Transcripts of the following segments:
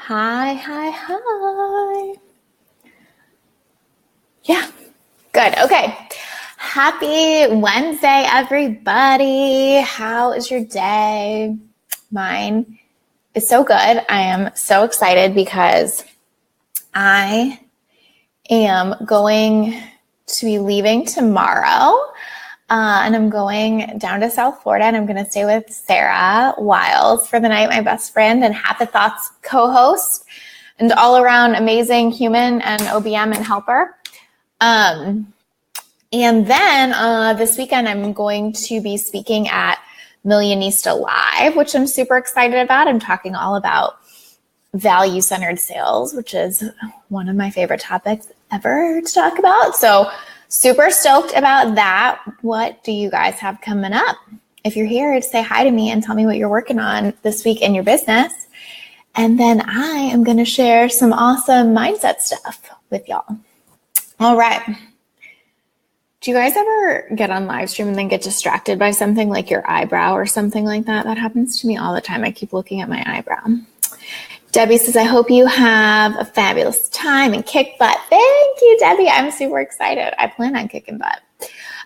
Hi. Yeah, good. Okay. Happy Wednesday, everybody. How is your day? Mine is so good. I am so excited because I am going to be leaving tomorrow. And I'm going down to South Florida, and I'm going to stay with Sarah Wiles for the night, my best friend and Happy Thoughts co-host and all-around amazing human and OBM and helper. And then this weekend, I'm going to be speaking at Millionista Live, which I'm super excited about. I'm talking all about value-centered sales, which is one of my favorite topics ever to talk about. So super stoked about that. What do you guys have coming up? If you're here, say hi to me and tell me what you're working on this week in your business. And then I am going to share some awesome mindset stuff with y'all. All right. Do you guys ever get on live stream and then get distracted by something like your eyebrow or something like that? That happens to me all the time. I keep looking at my eyebrow. Debbie says, I hope you have a fabulous time and kick butt. Thank you, Debbie. I'm super excited. I plan on kicking butt.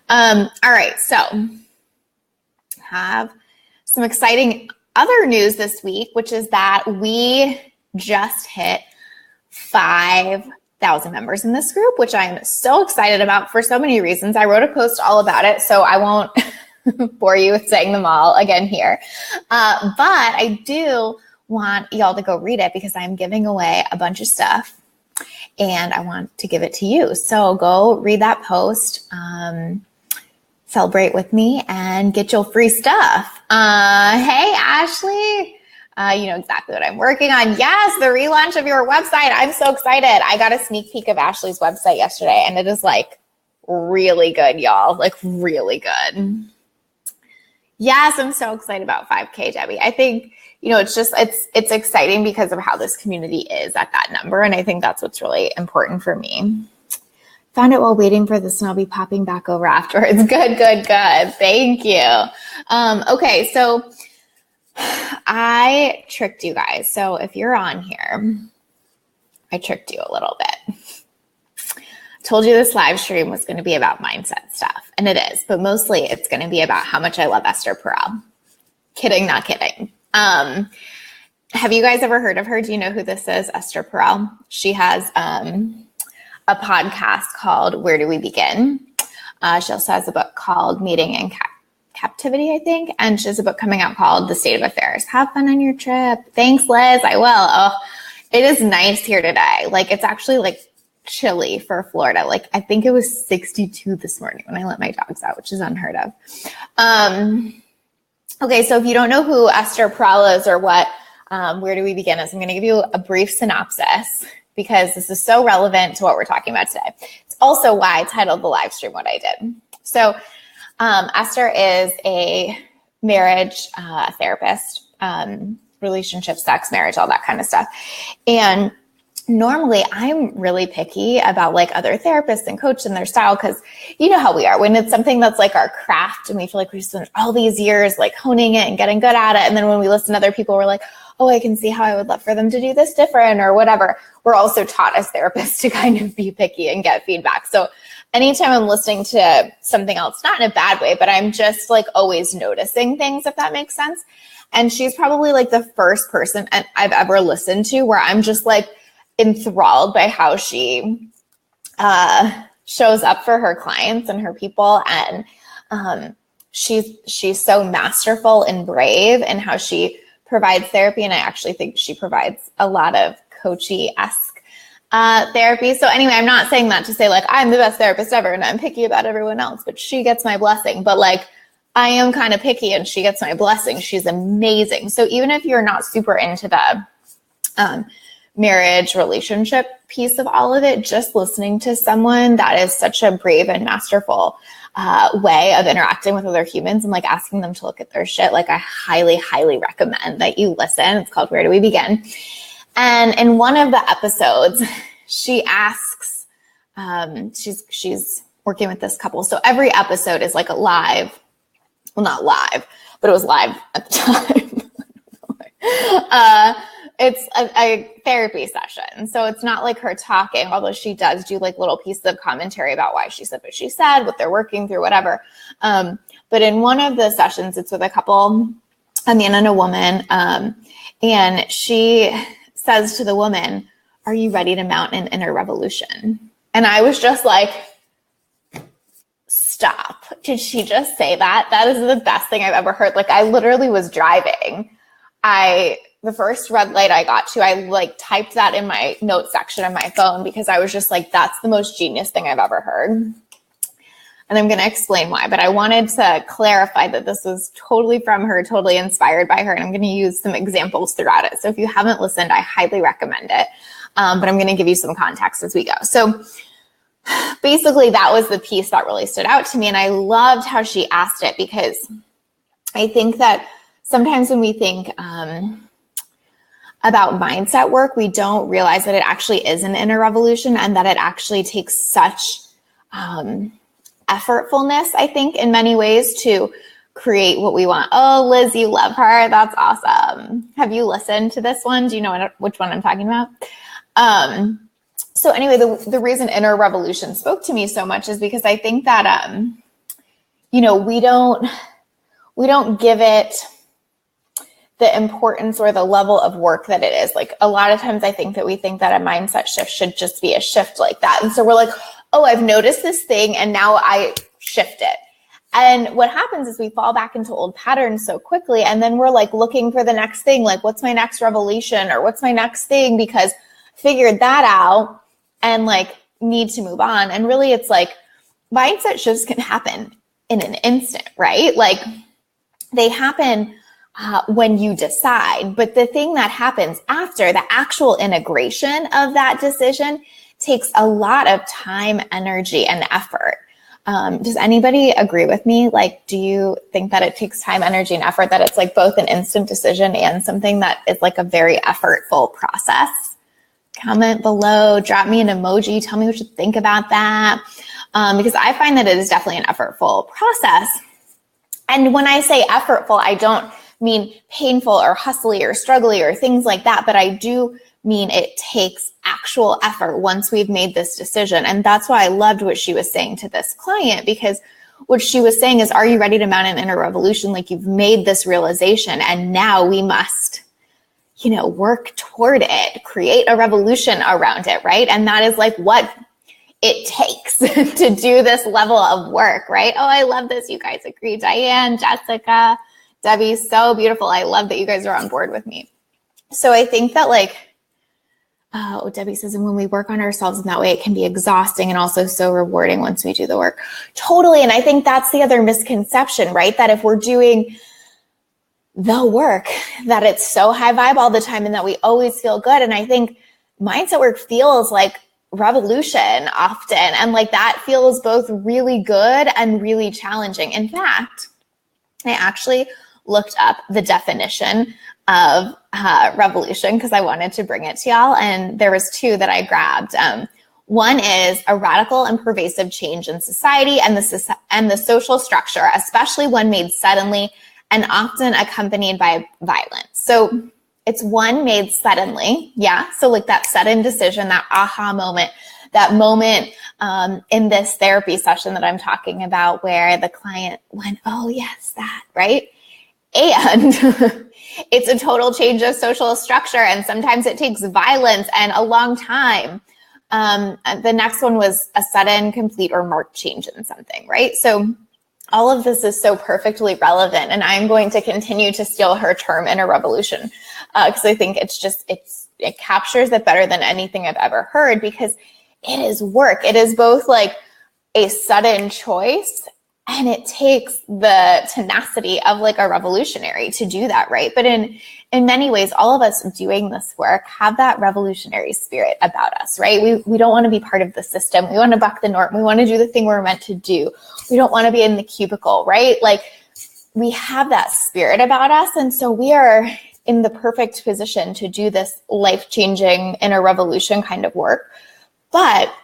All right, so have some exciting other news this week, which is that we just hit 5,000 members in this group, which I'm so excited about for so many reasons. I wrote a post all about it, so I won't bore you with saying them all again here. But I do want y'all to go read it because I'm giving away a bunch of stuff and I want to give it to you. So go read that post, celebrate with me and get your free stuff. Hey, Ashley, you know exactly what I'm working on. Yes, the relaunch of your website. I'm so excited. I got a sneak peek of Ashley's website yesterday and it is like really good, y'all, like really good. Yes, I'm so excited about 5K, Debbie. I think, you know, it's exciting because of how this community is at that number. And I think that's what's really important for me. Found it while waiting for this and I'll be popping back over afterwards. Good. Thank you. Okay, so I tricked you guys. So if you're on here, I tricked you a little bit. Told you this live stream was going to be about mindset stuff, and it is, but mostly it's going to be about how much I love Esther Perel. Kidding, not kidding. Have you guys ever heard of her? Do you know who this is, Esther Perel? She has a podcast called Where Do We Begin? She also has a book called Meeting in Captivity, I think, and she has a book coming out called The State of Affairs. Have fun on your trip. Thanks, Liz. I will. Oh, it is nice here today. Like, it's actually like chilly for Florida. Like, I think it was 62 this morning when I let my dogs out, which is unheard of. Okay, so if you don't know who Esther Perel is or what Where Do We Begin is, I'm going to give you a brief synopsis because this is so relevant to what we're talking about today. It's also why I titled the live stream what I did. So Esther is a marriage therapist, relationship, sex, marriage, all that kind of stuff. And normally I'm really picky about like other therapists and coaches and their style because you know how we are when it's something that's like our craft and we feel like we spent all these years like honing it and getting good at it. And then when we listen to other people, we're like, oh, I can see how I would love for them to do this different or whatever. We're also taught as therapists to kind of be picky and get feedback. So anytime I'm listening to something else, not in a bad way, but I'm just like always noticing things, if that makes sense. And she's probably like the first person I've ever listened to where I'm just like enthralled by how she shows up for her clients and her people. And she's so masterful and brave in how she provides therapy. And I actually think she provides a lot of coachy-esque therapy. So anyway, I'm not saying that to say like, I'm the best therapist ever and I'm picky about everyone else, but she gets my blessing. But like, I am kind of picky and she gets my blessing. She's amazing. So even if you're not super into the marriage relationship piece of all of it, just listening to someone that is such a brave and masterful way of interacting with other humans and like asking them to look at their shit, like I highly, highly recommend that you listen. It's called Where Do We Begin? And in one of the episodes, she asks, she's working with this couple. So every episode is like a live, well, not live, but it was live at the time. it's a therapy session. So it's not like her talking, although she does do like little pieces of commentary about why she said what she said, what they're working through, whatever. But in one of the sessions, it's with a couple, a man and a woman. And she says to the woman, "Are you ready to mount an inner revolution?" And I was just like, stop. Did she just say that? That is the best thing I've ever heard. Like, I literally was driving. The first red light I got to, I like typed that in my notes section of my phone because I was just like, that's the most genius thing I've ever heard. And I'm going to explain why, but I wanted to clarify that this was totally from her, totally inspired by her. And I'm going to use some examples throughout it. So if you haven't listened, I highly recommend it. But I'm going to give you some context as we go. So basically that was the piece that really stood out to me. And I loved how she asked it because I think that sometimes when we think, about mindset work, we don't realize that it actually is an inner revolution and that it actually takes such effortfulness, I think, in many ways to create what we want. Oh, Liz, you love her. That's awesome. Have you listened to this one? Do you know which one I'm talking about? So anyway, the reason inner revolution spoke to me so much is because I think that, we don't give it the importance or the level of work that it is. Like a lot of times I think that we think that a mindset shift should just be a shift like that. And so we're like, oh, I've noticed this thing and now I shift it. And what happens is we fall back into old patterns so quickly. And then we're like looking for the next thing, like what's my next revelation or what's my next thing, because I figured that out and like need to move on. And really it's like mindset shifts can happen in an instant, right? Like they happen when you decide. But the thing that happens after, the actual integration of that decision, takes a lot of time, energy, and effort. Does anybody agree with me? Like, do you think that it takes time, energy, and effort, that it's like both an instant decision and something that is like a very effortful process? Comment below, drop me an emoji, tell me what you think about that. Because I find that it is definitely an effortful process. And when I say effortful, I don't mean painful or hustly or struggly or things like that, but I do mean it takes actual effort once we've made this decision. And that's why I loved what she was saying to this client, because what she was saying is, are you ready to mount an inner revolution? Like, you've made this realization and now we must, work toward it, create a revolution around it, right? And that is like what it takes to do this level of work, right? Oh, I love this. You guys agree. Diane, Jessica, Debbie, so beautiful. I love that you guys are on board with me. So I think that Debbie says, and when we work on ourselves in that way, it can be exhausting and also so rewarding once we do the work. Totally. And I think that's the other misconception, right? That if we're doing the work, that it's so high vibe all the time and that we always feel good. And I think mindset work feels like revolution often. And like that feels both really good and really challenging. In fact, I actually looked up the definition of revolution because I wanted to bring it to y'all. And there was two that I grabbed. One is a radical and pervasive change in society and the social structure, especially when made suddenly and often accompanied by violence. So it's one made suddenly. Yeah. So like that sudden decision, that aha moment, that moment in this therapy session that I'm talking about where the client went, oh yes, that, right? And it's a total change of social structure. And sometimes it takes violence and a long time. The next one was a sudden, complete, or marked change in something, right? So all of this is so perfectly relevant. And I'm going to continue to steal her term inner revolution because I think it captures it better than anything I've ever heard, because it is work. It is both like a sudden choice, and it takes the tenacity of like a revolutionary to do that, right? But in many ways, all of us doing this work have that revolutionary spirit about us, right? We don't want to be part of the system. We want to buck the norm. We want to do the thing we're meant to do. We don't want to be in the cubicle, right? Like, we have that spirit about us. And so we are in the perfect position to do this life-changing inner revolution kind of work. But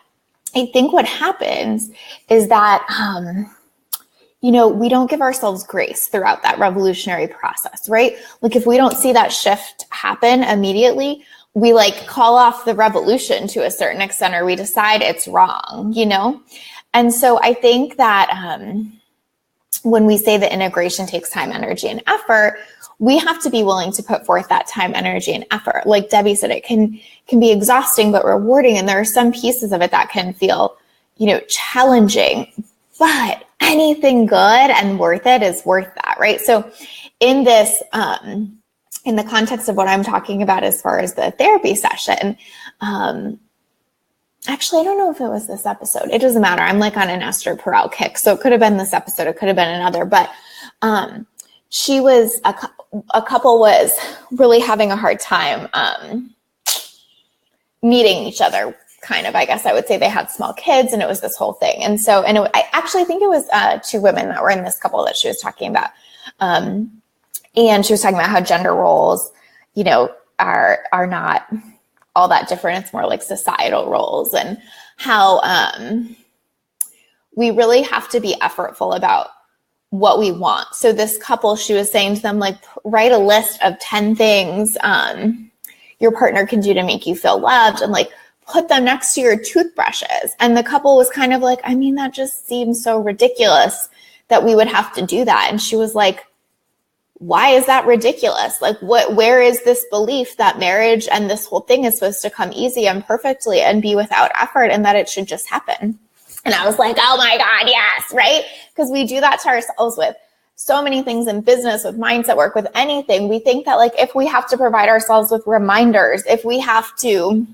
I think what happens is that, we don't give ourselves grace throughout that revolutionary process, right? Like if we don't see that shift happen immediately, we like call off the revolution to a certain extent, or we decide it's wrong, And so I think that when we say that integration takes time, energy, and effort, we have to be willing to put forth that time, energy, and effort. Like Debbie said, it can be exhausting, but rewarding. And there are some pieces of it that can feel, challenging, but anything good and worth it is worth that, right? So in this, in the context of what I'm talking about as far as the therapy session, actually, I don't know if it was this episode. It doesn't matter. I'm like on an Esther Perel kick. So it could have been this episode. It could have been another. But she was, a couple was really having a hard time meeting each other, kind of. I guess I would say they had small kids, and it was this whole thing. And so, I actually think it was 2 women that were in this couple that she was talking about. And she was talking about how gender roles, are not all that different. It's more like societal roles, and how we really have to be effortful about what we want. So this couple, she was saying to them, like, write a list of 10 things your partner can do to make you feel loved, and like put them next to your toothbrushes. And the couple was kind of like, I mean, that just seems so ridiculous that we would have to do that. And she was like, why is that ridiculous? Like, where is this belief that marriage and this whole thing is supposed to come easy and perfectly and be without effort, and that it should just happen? And I was like, oh my God, yes, right? Because we do that to ourselves with so many things in business, with mindset work, with anything. We think that like if we have to provide ourselves with reminders, if we have to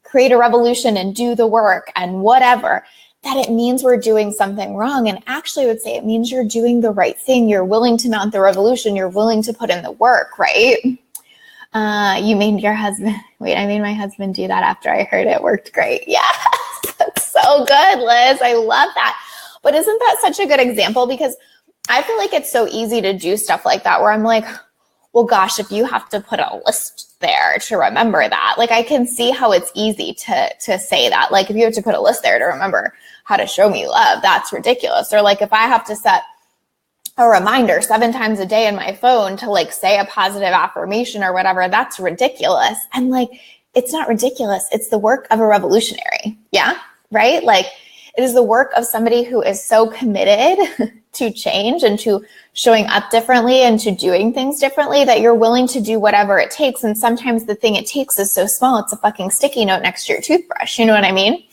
create a revolution and do the work and whatever, that it means we're doing something wrong. And actually I would say it means you're doing the right thing. You're willing to mount the revolution. You're willing to put in the work, right? You made your husband, I made my husband do that after I heard it worked great. Yes, that's so good, Liz. I love that. But isn't that such a good example? Because I feel like it's so easy to do stuff like that where I'm like, well, gosh, if you have to put a list there to remember that, like I can see how it's easy to say that. Like if you have to put a list there to remember how to show me love, that's ridiculous. Or like if I have to set a reminder 7 times a day in my phone to like say a positive affirmation or whatever, that's ridiculous. And like, it's not ridiculous. It's the work of a revolutionary. Yeah. Right. Like it is the work of somebody who is so committed to change and to showing up differently and to doing things differently that you're willing to do whatever it takes. And sometimes the thing it takes is so small. It's a fucking sticky note next to your toothbrush. You know what I mean?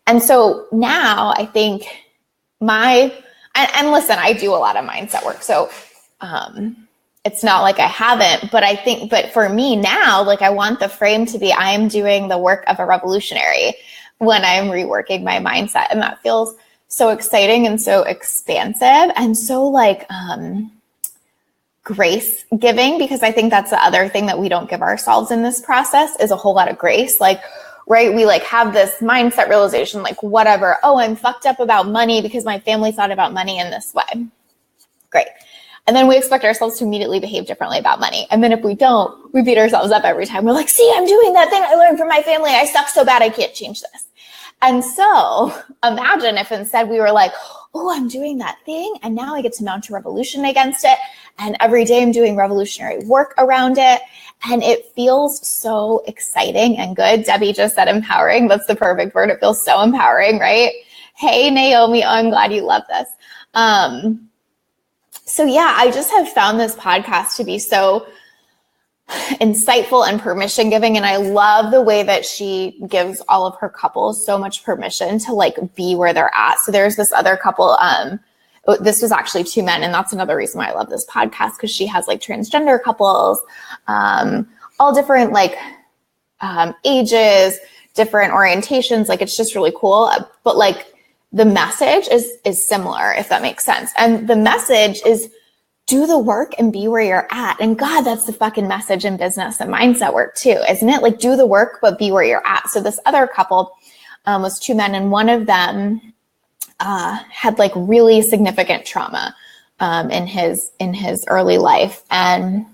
And so now I think and listen, I do a lot of mindset work. So, it's not like I haven't, but for me now, like I want the frame to be, I am doing the work of a revolutionary when I'm reworking my mindset. And that feels so exciting and so expansive and so like, grace giving, because I think that's the other thing that we don't give ourselves in this process is a whole lot of grace. Like, right. We like have this mindset realization, like whatever. Oh, I'm fucked up about money because my family thought about money in this way. Great. And then we expect ourselves to immediately behave differently about money. And then if we don't, we beat ourselves up every time. We're like, see, I'm doing that thing I learned from my family. I suck so bad. I can't change this. And so imagine if instead we were like, oh, I'm doing that thing. And now I get to mount a revolution against it. And every day I'm doing revolutionary work around it. And it feels so exciting and good. Debbie just said empowering. That's the perfect word. It feels so empowering, right? Hey, Naomi. Oh, I'm glad you love this. So yeah, I just have found this podcast to be so insightful and permission giving. And I love the way that she gives all of her couples so much permission to like be where they're at. So there's this other couple, this was actually 2 men. And that's another reason why I love this podcast, because she has like transgender couples, all different like ages, different orientations. Like it's just really cool. But like the message is similar, if that makes sense. And the message is do the work and be where you're at. And God, that's the fucking message in business and mindset work too, isn't it? Like do the work, but be where you're at. So this other couple was 2 men, and one of them had like really significant trauma in his early life. And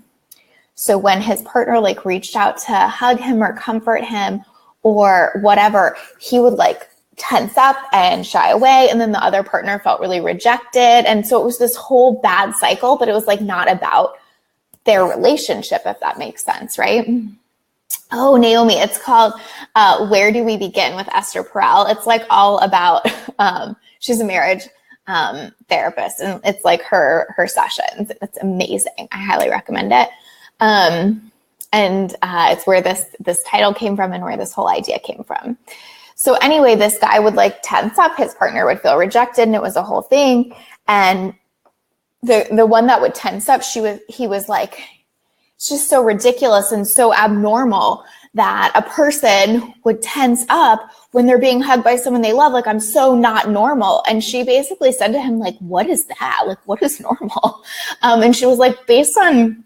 so when his partner like reached out to hug him or comfort him or whatever, he would like tense up and shy away. And then the other partner felt really rejected. And so it was this whole bad cycle, but it was like not about their relationship, if that makes sense, right? Oh, Naomi, it's called Where Do We Begin with Esther Perel. It's like all about, she's a marriage therapist, and it's like her sessions. It's amazing. I highly recommend it. And it's where this title came from and where this whole idea came from. So anyway, this guy would like tense up, his partner would feel rejected, and it was a whole thing. And the one that would tense up, he was like, it's just so ridiculous and so abnormal that a person would tense up when they're being hugged by someone they love. Like, I'm so not normal. And she basically said to him, like, what is that? Like, what is normal? And she was like, based on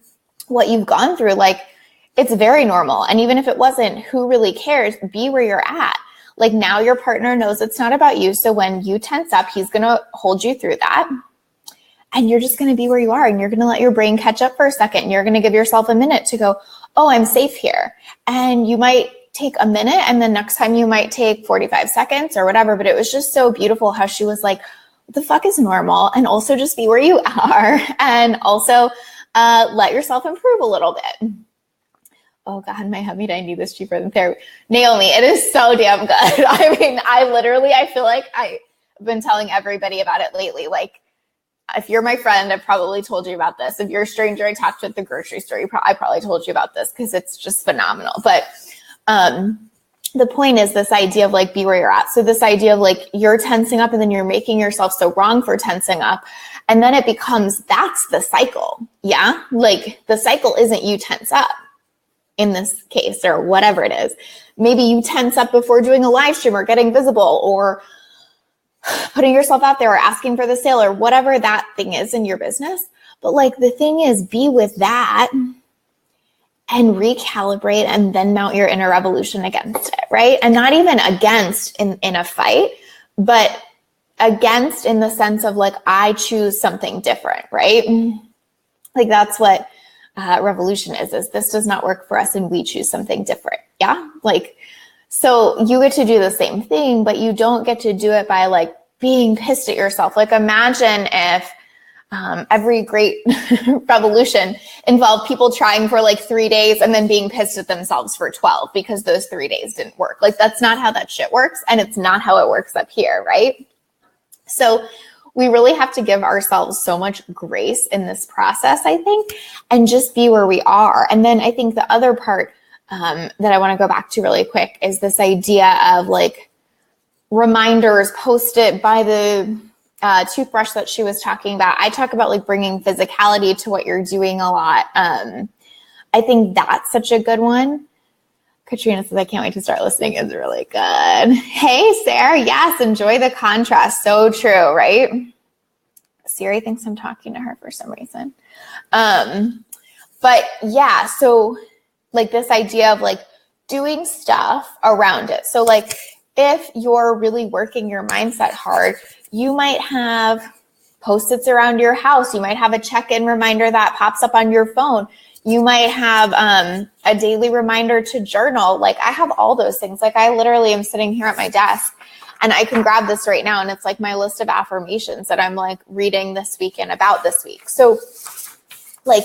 what you've gone through, like, it's very normal. And even if it wasn't, who really cares? Be where you're at. Like, now your partner knows it's not about you. So when you tense up, he's going to hold you through that. And you're just going to be where you are. And you're going to let your brain catch up for a second. And you're going to give yourself a minute to go, oh, I'm safe here. And you might take a minute. And the next time you might take 45 seconds or whatever. But it was just so beautiful how she was like, what the fuck is normal? And also just be where you are. And also let yourself improve a little bit. Oh God, my hubby, I need this cheaper than therapy. Naomi, it is so damn good. I mean, I feel like I've been telling everybody about it lately. Like, if you're my friend, I've probably told you about this. If you're a stranger I talked to at the grocery store, I probably told you about this because it's just phenomenal. But the point is this idea of like, be where you're at. So this idea of like, you're tensing up and then you're making yourself so wrong for tensing up. And then it becomes, that's the cycle. Yeah. Like, the cycle isn't you tense up in this case or whatever it is. Maybe you tense up before doing a live stream or getting visible or putting yourself out there or asking for the sale or whatever that thing is in your business. But like, the thing is, be with that and recalibrate and then mount your inner revolution against it, right? And not even against in a fight, but against in the sense of like, I choose something different, right? Like, that's what revolution is this does not work for us and we choose something different. Yeah. Like, so you get to do the same thing, but you don't get to do it by like being pissed at yourself. Like, imagine if every great revolution involved people trying for like 3 days and then being pissed at themselves for 12 because those 3 days didn't work. Like, that's not how that shit works. And it's not how it works up here. Right. So we really have to give ourselves so much grace in this process, I think, and just be where we are. And then I think the other part that I want to go back to really quick is this idea of like reminders posted by the toothbrush that she was talking about. I talk about like bringing physicality to what you're doing a lot. I think that's such a good one. Katrina says, I can't wait to start listening. It's really good. Hey, Sarah. Yes. Enjoy the contrast. So true. Right. Siri thinks I'm talking to her for some reason. But yeah, so like this idea of like doing stuff around it. So like, if you're really working your mindset hard, you might have Post-its around your house. You might have a check-in reminder that pops up on your phone. You might have a daily reminder to journal. Like, I have all those things. Like, I literally am sitting here at my desk and I can grab this right now. And it's like my list of affirmations that I'm like reading this week and about this week. So like,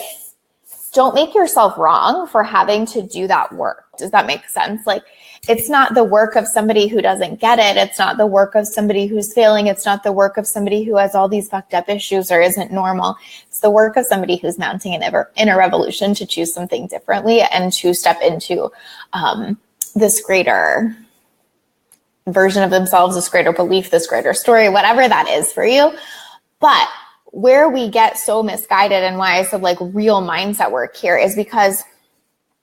don't make yourself wrong for having to do that work. Does that make sense? Like, it's not the work of somebody who doesn't get it. It's not the work of somebody who's failing. It's not the work of somebody who has all these fucked up issues or isn't normal. It's the work of somebody who's mounting an inner revolution to choose something differently and to step into this greater version of themselves, this greater belief, this greater story, whatever that is for you. But where we get so misguided and why I said like real mindset work here is because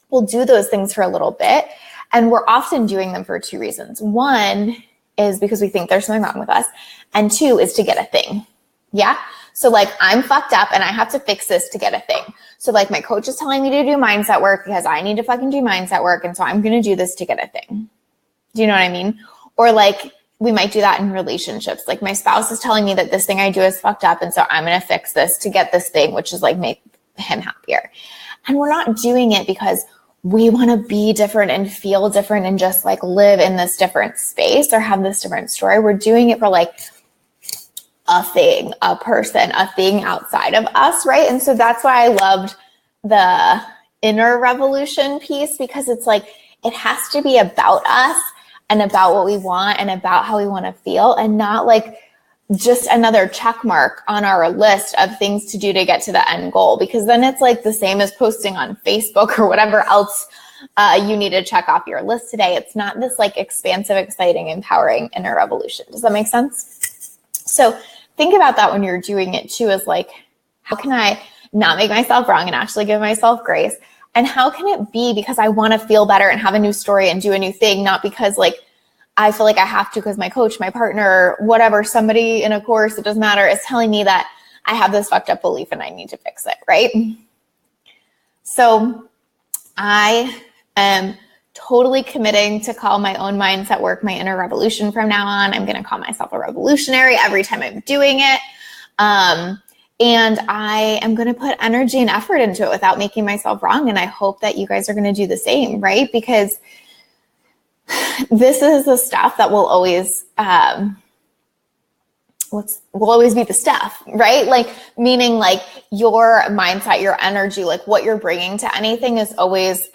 we'll do those things for a little bit. And we're often doing them for two reasons. One is because we think there's something wrong with us. And two is to get a thing. Yeah. So like, I'm fucked up and I have to fix this to get a thing. So like, my coach is telling me to do mindset work because I need to fucking do mindset work. And so I'm going to do this to get a thing. Do you know what I mean? Or like, we might do that in relationships. Like, my spouse is telling me that this thing I do is fucked up. And so I'm going to fix this to get this thing, which is like make him happier. And we're not doing it because we want to be different and feel different and just like live in this different space or have this different story. We're doing it for like a thing, a person, a thing outside of us, right? And so that's why I loved the inner revolution piece, because it's like, it has to be about us and about what we want and about how we want to feel, and not like just another check mark on our list of things to do to get to the end goal, because then it's like the same as posting on Facebook or whatever else you need to check off your list today. It's not this like expansive, exciting, empowering inner revolution. Does that make sense? So think about that when you're doing it too, is like, how can I not make myself wrong and actually give myself grace? And how can it be because I want to feel better and have a new story and do a new thing, not because like I feel like I have to because my coach, my partner, whatever, somebody in a course, it doesn't matter, is telling me that I have this fucked up belief and I need to fix it, right? So I am totally committing to call my own mindset work my inner revolution from now on. I'm going to call myself a revolutionary every time I'm doing it. And I am going to put energy and effort into it without making myself wrong. And I hope that you guys are going to do the same, right? Because this is the stuff that will always, will always be the stuff, right? Like, meaning like your mindset, your energy, like what you're bringing to anything is always,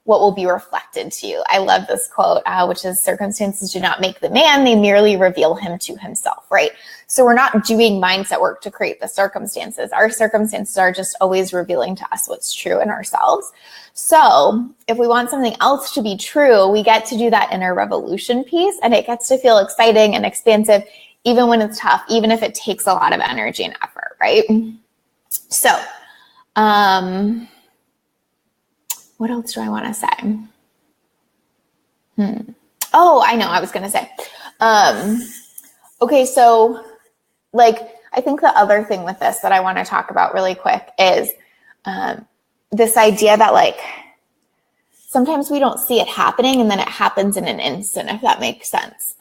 what will be reflected to you. I love this quote, which is, circumstances do not make the man, they merely reveal him to himself, right? So we're not doing mindset work to create the circumstances. Our circumstances are just always revealing to us what's true in ourselves. So if we want something else to be true, we get to do that inner revolution piece, and it gets to feel exciting and expansive, even when it's tough, even if it takes a lot of energy and effort, right? So, what else do I want to say? Oh, I know. I was going to say, okay. So like, I think the other thing with this that I want to talk about really quick is, this idea that like, sometimes we don't see it happening and then it happens in an instant, if that makes sense.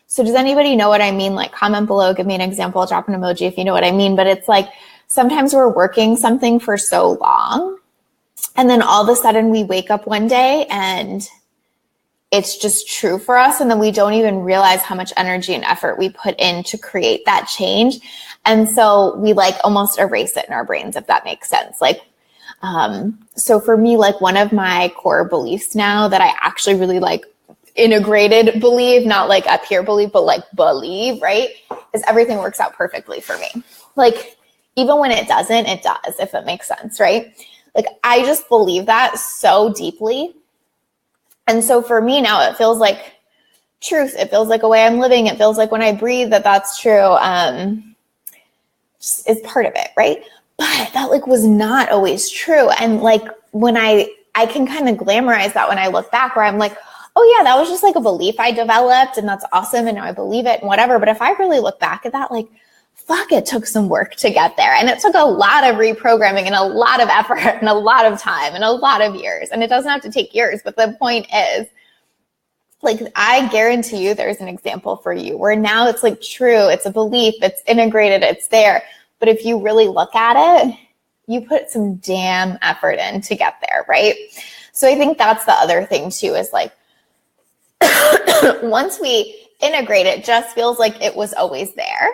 So does anybody know what I mean? Like, comment below, give me an example, drop an emoji if you know what I mean. But it's like, sometimes we're working something for so long, and then all of a sudden we wake up one day and it's just true for us. And then we don't even realize how much energy and effort we put in to create that change. And so we like almost erase it in our brains, if that makes sense. Like, so for me, like one of my core beliefs now that I actually really like integrated believe, not like up here believe, but like believe, right? Is everything works out perfectly for me. Like, even when it doesn't, it does, if it makes sense, right? Like, I just believe that so deeply. And so for me now, it feels like truth. It feels like a way I'm living. It feels like when I breathe that's true. Is part of it, right? But that like was not always true. And like when I can kind of glamorize that when I look back, where I'm like, oh yeah, that was just like a belief I developed and that's awesome and now I believe it and whatever. But if I really look back at that, like, fuck, it took some work to get there. And it took a lot of reprogramming and a lot of effort and a lot of time and a lot of years. And it doesn't have to take years. But the point is, like, I guarantee you there's an example for you where now it's like true. It's a belief. It's integrated. It's there. But if you really look at it, you put some damn effort in to get there, right? So I think that's the other thing too, is like, once we integrate, it just feels like it was always there.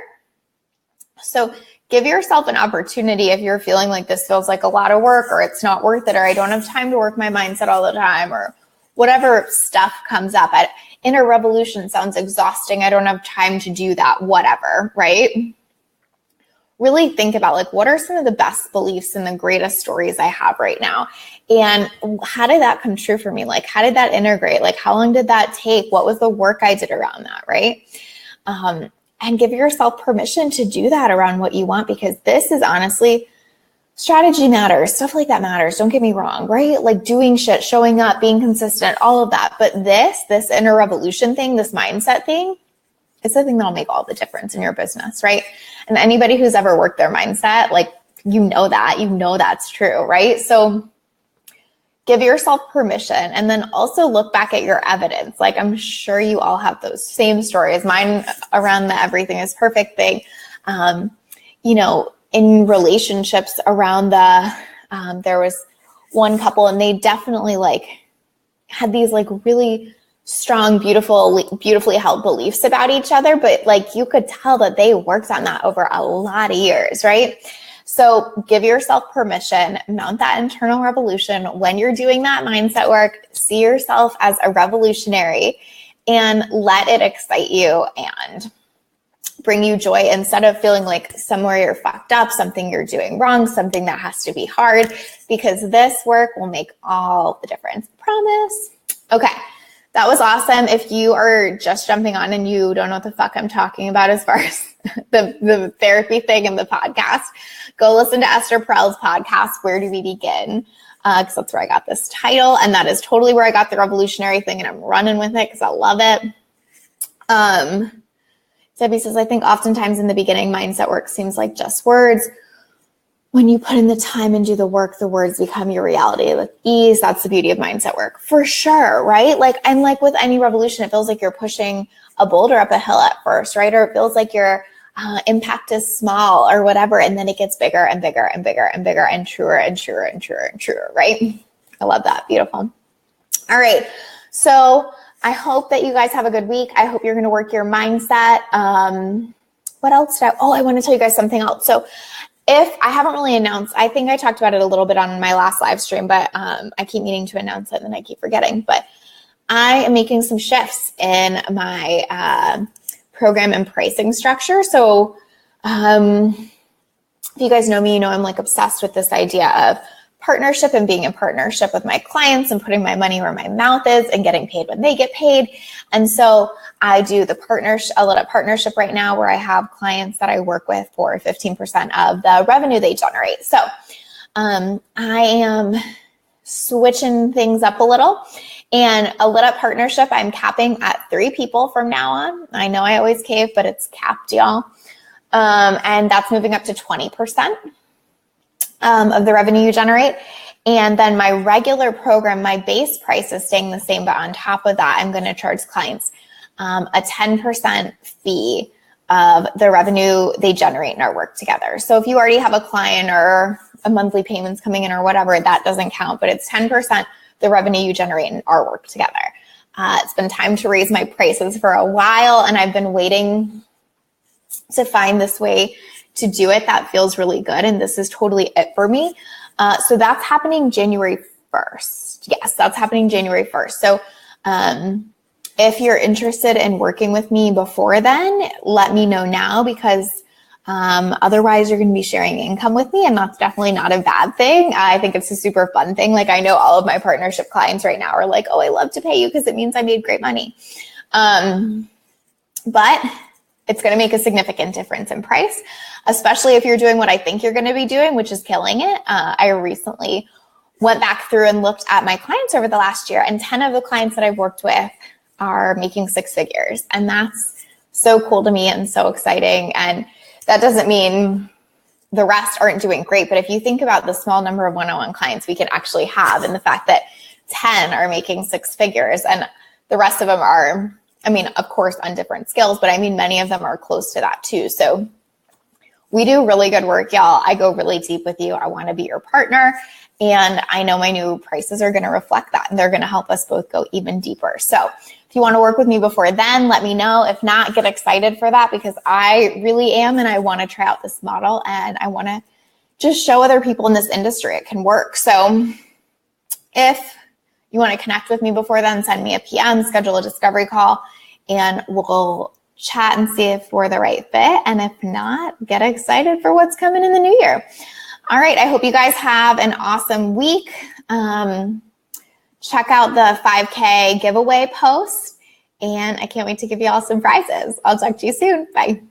So give yourself an opportunity if you're feeling like this feels like a lot of work, or it's not worth it, or I don't have time to work my mindset all the time, or whatever stuff comes up. Inner revolution sounds exhausting. I don't have time to do that, whatever, right? Really think about like, what are some of the best beliefs and the greatest stories I have right now? And how did that come true for me? Like, how did that integrate? Like, how long did that take? What was the work I did around that, right? And give yourself permission to do that around what you want, because this is honestly, strategy matters. Stuff like that matters. Don't get me wrong, right? Like doing shit, showing up, being consistent, all of that. But this inner revolution thing, this mindset thing, is the thing that'll make all the difference in your business, right? And anybody who's ever worked their mindset, like, you know that's true, right? So give yourself permission, and then also look back at your evidence. Like, I'm sure you all have those same stories. Mine around the everything is perfect thing. In relationships around there was one couple, and they definitely like had these like really strong, beautifully held beliefs about each other. But like you could tell that they worked on that over a lot of years, right? So give yourself permission, mount that internal revolution. When you're doing that mindset work, see yourself as a revolutionary and let it excite you and bring you joy instead of feeling like somewhere you're fucked up, something you're doing wrong, something that has to be hard, because this work will make all the difference. Promise. Okay. That was awesome. If you are just jumping on and you don't know what the fuck I'm talking about as far as the therapy thing and the podcast, go listen to Esther Perel's podcast, Where Do We Begin? Because that's where I got this title. And that is totally where I got the revolutionary thing. And I'm running with it because I love it. Debbie says, I think oftentimes in the beginning, mindset work seems like just words. When you put in the time and do the work, the words become your reality with ease. That's the beauty of mindset work, for sure, right? Like, and like with any revolution, it feels like you're pushing a boulder up a hill at first, right? Or it feels like your impact is small or whatever, and then it gets bigger and bigger and bigger and bigger and truer and truer and truer and truer, right? I love that. Beautiful. All right. So I hope that you guys have a good week. I hope you're going to work your mindset. What else I want to tell you guys something else. So if I haven't really announced, I think I talked about it a little bit on my last live stream, but I keep meaning to announce it and then I keep forgetting. But I am making some shifts in my program and pricing structure. So if you guys know me, you know I'm like obsessed with this idea of partnership and being in partnership with my clients and putting my money where my mouth is and getting paid when they get paid. And so I do a little partnership right now where I have clients that I work with for 15% of the revenue they generate. So I am switching things up a little. And a lit up partnership, I'm capping at 3 people from now on. I know I always cave, but it's capped, y'all. And that's moving up to 20%. Of the revenue you generate. And then my regular program, my base price is staying the same, but on top of that, I'm going to charge clients a 10% fee of the revenue they generate in our work together. So if you already have a client or a monthly payments coming in or whatever, that doesn't count, but it's 10% the revenue you generate in our work together. It's been time to raise my prices for a while, and I've been waiting to find this way to do it that feels really good. And this is totally it for me. So that's happening January 1st. Yes, that's happening January 1st. So if you're interested in working with me before then, let me know now, because otherwise you're going to be sharing income with me. And that's definitely not a bad thing. I think it's a super fun thing. Like I know all of my partnership clients right now are like, oh, I love to pay you because it means I made great money. But it's going to make a significant difference in price, especially if you're doing what I think you're going to be doing, which is killing it. I recently went back through and looked at my clients over the last year, and 10 of the clients that I've worked with are making 6 figures. And that's so cool to me and so exciting. And that doesn't mean the rest aren't doing great. But if you think about the small number of one-on-one clients we can actually have, and the fact that 10 are making 6 figures and the rest of them are, I mean, of course, on different scales, but I mean, many of them are close to that too. So we do really good work, y'all. I go really deep with you. I want to be your partner. And I know my new prices are going to reflect that, and they're going to help us both go even deeper. So if you want to work with me before then, let me know. If not, get excited for that, because I really am. And I want to try out this model, and I want to just show other people in this industry it can work. So if you want to connect with me before then, send me a PM, schedule a discovery call, and we'll chat and see if we're the right fit. And if not, get excited for what's coming in the new year. All right. I hope you guys have an awesome week. Check out the 5K giveaway post, and I can't wait to give you all some prizes. I'll talk to you soon. Bye.